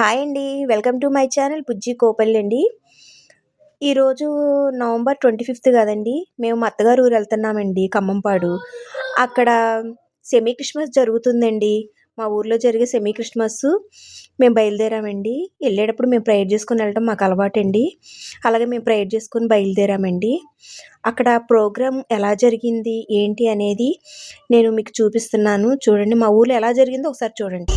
Hi అండి. Welcome to my channel బుజ్జి కోపల్లి అండి. ఈరోజు నవంబర్ 25 కదండి. మేము మా అత్తగారు ఊరు వెళ్తున్నామండి, ఖమ్మంపాడు. అక్కడ సెమీ క్రిస్మస్ జరుగుతుందండి. మా ఊర్లో జరిగే సెమీ క్రిస్మస్ మేము బయలుదేరామండి. వెళ్ళేటప్పుడు మేము ప్రేయర్ చేసుకుని వెళ్ళడం మాకు అలవాటండి. అలాగే మేము ప్రేయర్ చేసుకుని బయలుదేరామండి. అక్కడ ప్రోగ్రాం ఎలా జరిగింది ఏంటి అనేది నేను మీకు చూపిస్తున్నాను. చూడండి, మా ఊర్లో ఎలా జరిగిందో ఒకసారి చూడండి.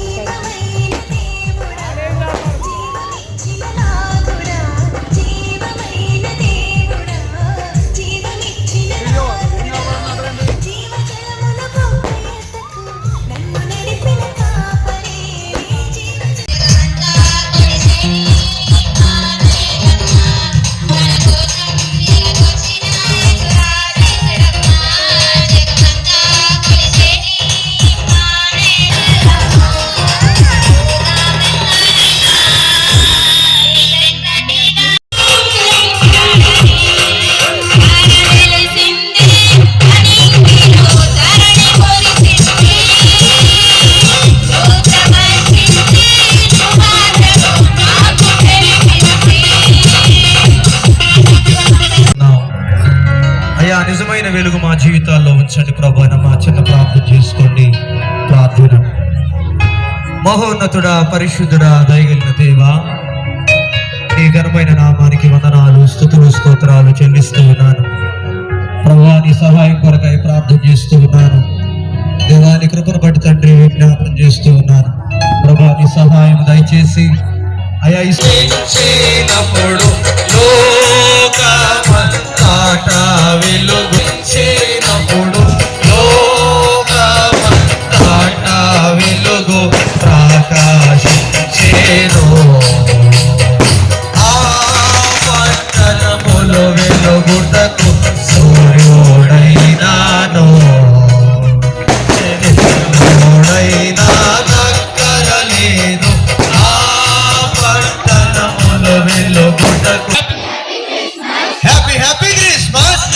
నిజమైన వెలుగు మా జీవితాల్లో ఉంచండి ప్రభు. మా చిన్న ప్రార్థన చేసుకోండి. ప్రార్థన. మహోన్నతుడా, పరిశుద్ధుడా, దయగలిగిన దేవా, నీ ఘనమైన నామానికి వందనాలు, స్తుతులు, స్తోత్రాలు చెల్లిస్తూ ఉన్నాను ప్రభువా. నీ సహాయం కొరకై ప్రార్థన చేస్తూ ఉన్నాను దేవా. నీ కృపను బట్టి తండ్రి విజ్ఞాపన చేస్తూ ఉన్నాను ప్రభువా. నీ సహాయం దయచేసి అయా ఇచ్చినప్పుడు లోకమంతట వెలుగుచ్చినప్పుడు లోకమంతట వెలుగు ప్రకాశించేను. ఆ పట్టణములు వెలుగుటకు సూర్యుడైనాను సూర్యుడైనా దగ్గర లేదు. ఆ పట్టణములు వెలుగుటకు. Happy happy Christmas.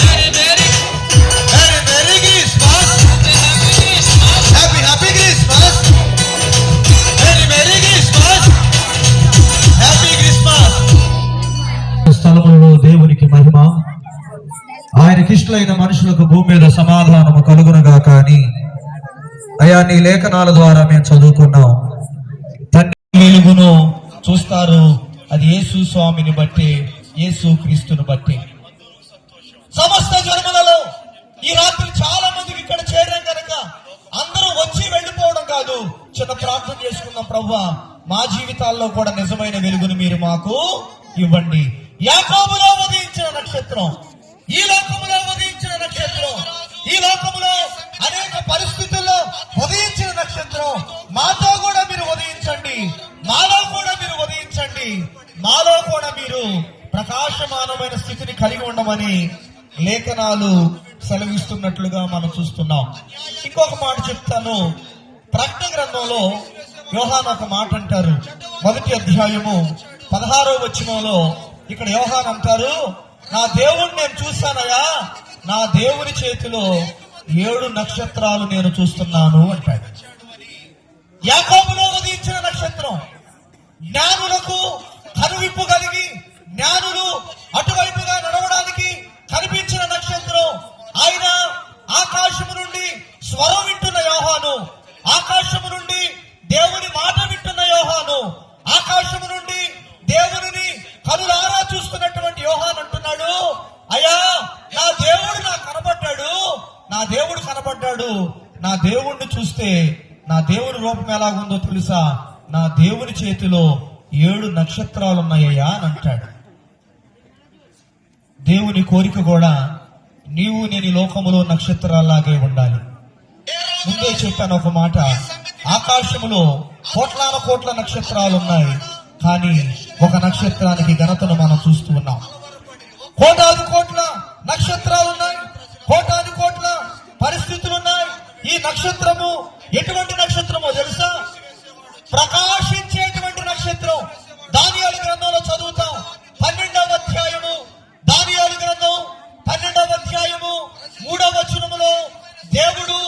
స్థలములో దేవునికి మహిమ. ఆయనకి ఇష్టలైన మనుషులకు భూమి మీద సమాధానము కలుగునుగా. కానీ అయా నీ లేఖనాల ద్వారా మేము చదువుకున్నాం, తండ్రి వెలుగును చూస్తారు. అది యేసు స్వామిని బట్టి, యేసు క్రీస్తుని బట్టి. సమస్త జన్మలలో ఈ రాత్రి చాలా మందికి ఇక్కడ చేరాం కనుక అందరూ వచ్చి వెళ్ళిపోవడం కాదు, చిన్న ప్రార్థన చేసుకున్నాం. ప్రభువా, మా జీవితాల్లో కూడా నిజమైన వెలుగును మీరు మాకు ఇవ్వండి. యాకోబులో ఉదయించిన నక్షత్రం, ఈ లోకములో ఉదయించిన నక్షత్రం, ఈ లోకములో అనేక పరిస్థితుల్లో ఉదయించిన నక్షత్రం మాతో కూడా మీరు ఉదయించండి, మాలో కూడా మీరు ఉదయించండి, మాలో కూడా మీరు ప్రకాశమానమైన స్థితిని కలిగి ఉండమని లేఖనాలు సెలవిస్తున్నట్లుగా మనం చూస్తున్నాం. ఇంకొక మాట చెప్తాను. ప్రకటన గ్రంథంలో యోహాను ఒక మాట అంటారు. 1వ అధ్యాయము 16వ వచనంలో ఇక్కడ యోహాను అంటారు, నా దేవుణ్ణి నేను చూస్తానయా, నా దేవుని చేతిలో 7 నక్షత్రాలు నేను చూస్తున్నాను అంటాడు. యాకోబులో ఉదయించిన నక్షత్రం, జ్ఞానులకు కనువిప్పు కలిగి జ్ఞానులు అటువైపుగా నడవడానికి కనిపించిన నక్షత్రం. ఆయన ఆకాశము నుండి స్వరం వింటున్న యోహాను, ఆకాశము నుండి దేవుని మాట వింటున్న యోహాను, ఆకాశము నుండి దేవుని కనులారా చూస్తున్నటువంటి యోహాను అంటున్నాడు, అయ్యా నా దేవుడు నాకు కనబడ్డాడు, నా దేవుడు కనబడ్డాడు. నా దేవుణ్ణి చూస్తే నా దేవుని రూపం ఎలాగుందో తెలుసా, నా దేవుని చేతిలో 7 నక్షత్రాలు ఉన్నాయ్యా అని అంటాడు. దేవుని కోరిక కూడా నీవు నేను ఈ లోకములో నక్షత్రాలాగే ఉండాలి. ముందే చెప్పాను ఒక మాట, ఆకాశములో కోట్ల నక్షత్రాలు ఉన్నాయి, కానీ ఒక నక్షత్రానికి ఘనతను మనం చూస్తూ ఉన్నాం. కోటాది కోట్ల నక్షత్రాలు ఉన్నాయి, కోటాది కోట్ల పరిస్థితులు ఉన్నాయి. ఈ నక్షత్రము ఎటువంటి నక్షత్రమో తెలుసా? ప్రకాశించేటువంటి నక్షత్రం. దానియేలు గ్రంథంలో చదువుతాం, 12వ అధ్యాయము, దానియేలు గ్రంథం 12వ అధ్యాయము 3వ వచనములో దేవుడు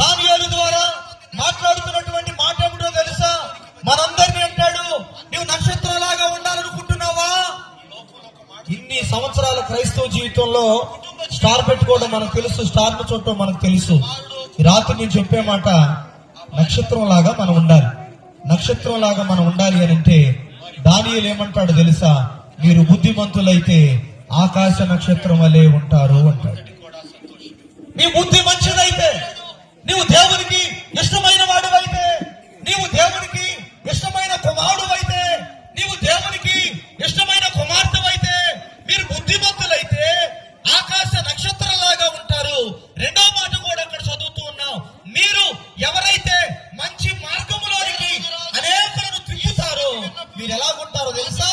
దానియేలు ద్వారా మాట్లాడుతున్నటువంటి మాట ఏమిటో తెలుసా? మనందరినీ అంటాడు, నువ్వు జీవితంలో స్టార్ పెట్టుకోవడం మనకు తెలుసు, స్టార్ ను చూడటం మనకు తెలుసు. ఈ రాత్రి నేను చెప్పే మాట, నక్షత్రం లాగా మనం ఉండాలి. నక్షత్రం లాగా మనం ఉండాలి అని అంటే దానియేలు ఏమంటాడు తెలుసా? మీరు బుద్ధిమంతులైతే ఆకాశ నక్షత్రం వలె ఉంటారు అంటాడు. నీ బుద్ధి మంచిదైతే, నీవు దేవునికి ఇష్టమైన వాడువైతే, నీవు దేవునికి ఇష్టమైన కుమారుడువైతే, నీవు దేవునికి ఇష్టమైన కుమార్తెవైతే, మీరు బుద్ధిమంతులైతే ఆకాశ నక్షత్రంలాగా ఉంటారు. రెండో మాట కూడా అక్కడ చదువుతూ ఉన్నాం, మీరు ఎవరైతే మంచి మార్గములోనికి అనేకులను త్రిప్పుతారో మీరు ఎలాగుంటారో తెలుసా?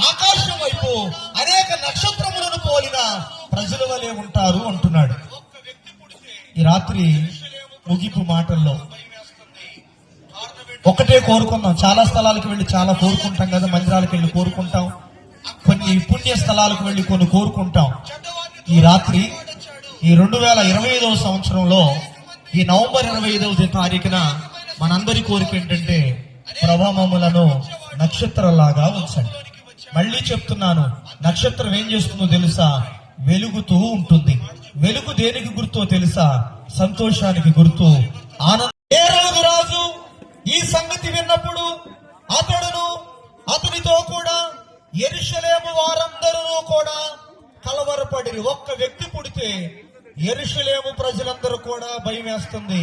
ఆకాశం వైపు అనేక నక్షత్రములను పోలిన ప్రజల వలె ఉంటారు అంటున్నాడు. ఈ రాత్రి ముగింపు మాటల్లో ఒకటే కోరుకుందాం. చాలా స్థలాలకు వెళ్ళి చాలా కోరుకుంటాం కదా, మందిరాలకు వెళ్ళి కోరుకుంటాం, కొన్ని పుణ్య స్థలాలకు వెళ్ళి కొన్ని కోరుకుంటాం. ఈ రాత్రి ఈ 2025వ సంవత్సరంలో ఈ నవంబర్ 25వ తారీఖున మనందరి కోరిక ఏంటంటే, ప్రభావములను నక్షత్రంలాగా ఉంచండి. మళ్ళీ చెప్తున్నాను, నక్షత్రం ఏం చేస్తుందో తెలుసా? వెలుగుతూ ఉంటుంది. వెలుగు దేనికి గుర్తో తెలుసా? సంతోషానికి గుర్తు, ఆనందం. ఏ రోజు రాజు ఈ సంగతి విన్నప్పుడు అతడును అతనితో కూడా యెరూషలేము వారందరూ కూడా కలవరపడిరి. ఒక్క వ్యక్తి పుడితే యెరూషలేము ప్రజలందరూ కూడా భయం వేస్తుంది.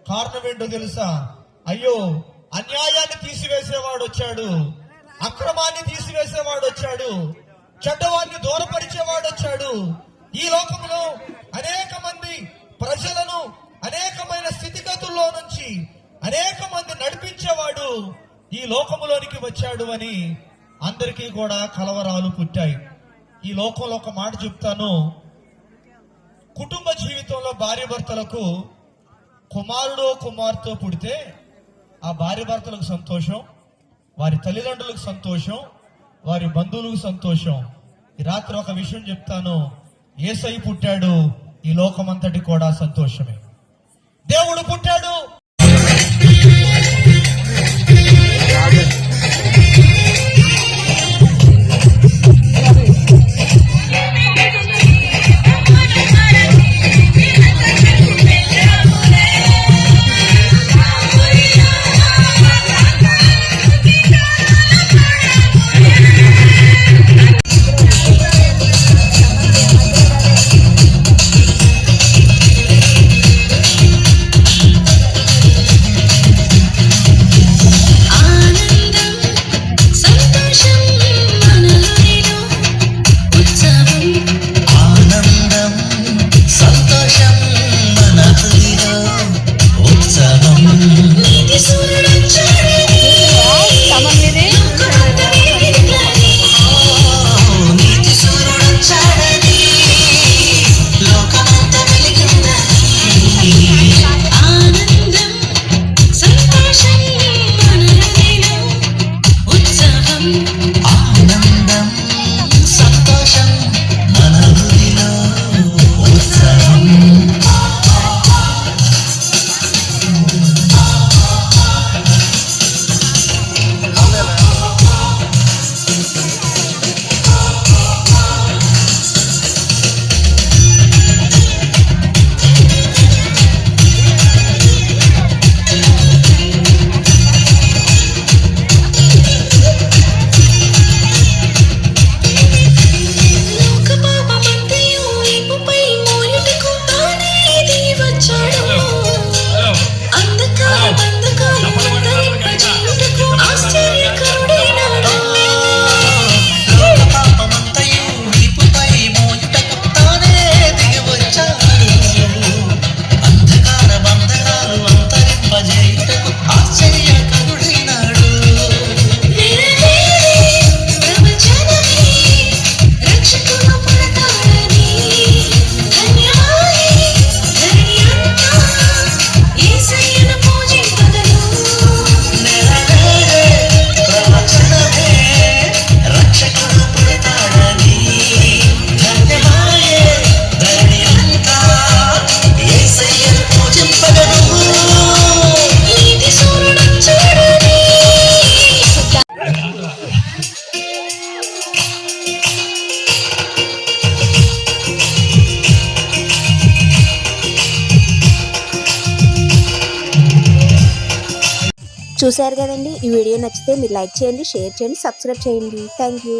కారణం ఏంటో తెలుసా? అయ్యో, అన్యాయాన్ని తీసివేసేవాడు వచ్చాడు, అక్రమాన్ని తీసివేసేవాడు వచ్చాడు, చెడ్డవాన్ని దూరపరిచేవాడు వచ్చాడు. ఈ లోకంలో అనేక మంది ప్రజలను అనేకమైన స్థితిగతుల్లో నుంచి అనేక మంది నడిపించేవాడు ఈ లోకములోనికి వచ్చాడు అని అందరికీ కూడా కలవరాలు పుట్టాయి. ఈ లోకంలో ఒక మాట చెప్తాను, కుటుంబ జీవితంలో భార్య భర్తలకు కుమారుడో కుమార్తె పుడితే ఆ భార్య భర్తలకు సంతోషం, వారి తల్లిదండ్రులకు సంతోషం, వారి బంధువులకు సంతోషం. ఈ రాత్రి ఒక విషయం చెప్తాను, యేసై పుట్టాడు, ఈ లోకమంతటి కూడా సంతోషమే. దేవుడు పుట్టాడు. చూశారు కదండి, ఈ వీడియో నచ్చితే మీరు లైక్ చేయండి, షేర్ చేయండి, సబ్స్క్రైబ్ చేయండి. Thank you.